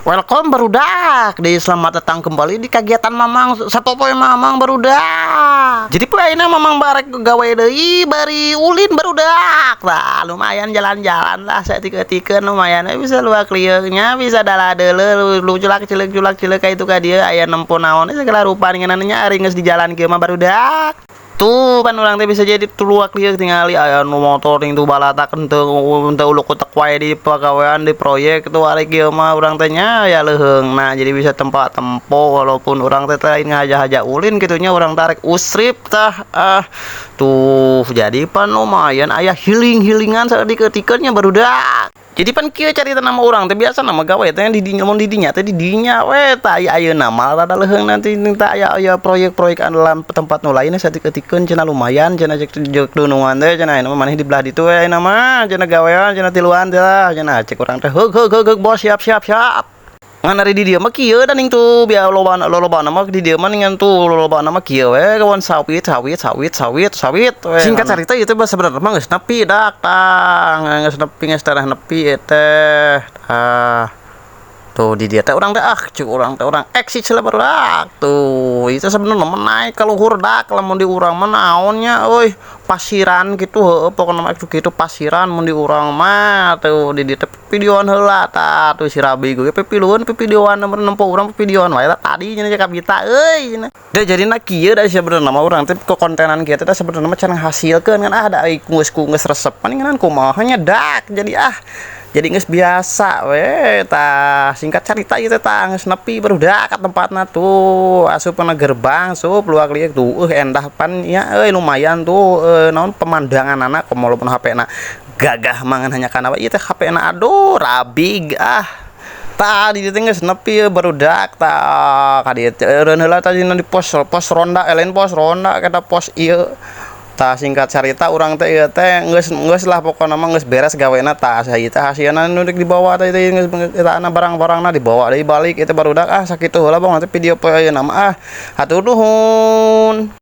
Welcome barudak di selamat datang kembali di kegiatan Mamang satu poin Mamang barudak. Jadi poinnya Mamang barek gawe deui bari ulin barudak. Lah lumayan jalan-jalan lah saeutik-eutikeun lumayan bisa luak lieunya bisa daladeuleu lu culak cileuk kayak itu ka dieu aya nempo naon segala rupa ngeunana ari geus di jalan kieu mah barudak. Tuh pan urang teh bisa jadi tuluak lieur tingali aya nu motor ting tuh balatakeun teu uluk utek wae di pagawean di proyek tuh ari kieu mah urang teh nya ya leuheung. Nah jadi bisa tempat tempo walaupun urang teh lain ngaja-haja ulin kitunya urang tarik usrip tah tuh jadi pan lumayan aya healing-healingan saeutik-eutikeunnya barudak. Jadi pan kieu carita nama urang teh biasa nama gawe teh di dinya mun di dinya teh di dinya we tah aya ayeuna mah rada leuheung nanti tah aya proyek-proyek dalam tempat nu lain saeutik-eutikeun cenah lumayan cenah jeung dunungan teh cenah aya maneh di belah ditu we ayeuna mah cenah gawean cenah tiluan teh lah cenah cek urang teh heug bos siap ngan ari di dieu mah kieu da ning tuh biar lobana mah di dieu mah ningan tuh lobana mah kieu we kawan sawit we. Singkat carita ieu teh sebenarnya mah geus nepi dak tah geus tareh nepi teh tuh di dia teh urang teh urang eksis lah barudak tuh itu sebenarnya mah naik ka luhur dak lamun di urang mah naonnya euy pasiran gitu heueuh pokona mah kitu pasiran mun di urang mah tuh di dieu teh videoan heula tah tuh si Rabi ge videoan nempo urang videoan wae tadi nya kabita euy da jadina kieu da sebenarnya mah urang teh kontenan kieu teh sebenarnya mah can ngahasilkeun kan da geus resep paningan kumaha nya dak jadi geus biasa we tah singkat carita ieu teh tah geus nepi barudak ka tempatna tuh asupna gerbang sup luak lieur tuh endah pan nya euy lumayan tuh naon pemandanganna walaupun HP-na gagah mangan hanya kana ieu teh HP-na aduh Rabi tah di dieu geus nepi barudak tah ka dieu eureun heula tah di pos ronda lain pos ronda kata pos ieu tah singkat carita urang teh ieu teh geus lah pokona mah geus beres gawena tah saha teh hasilna nu dibawa teh geus eta barang-barangna dibawa deui balik eta barudak sakitu heula bang nanti video poe ayeuna mah hatur nuhun.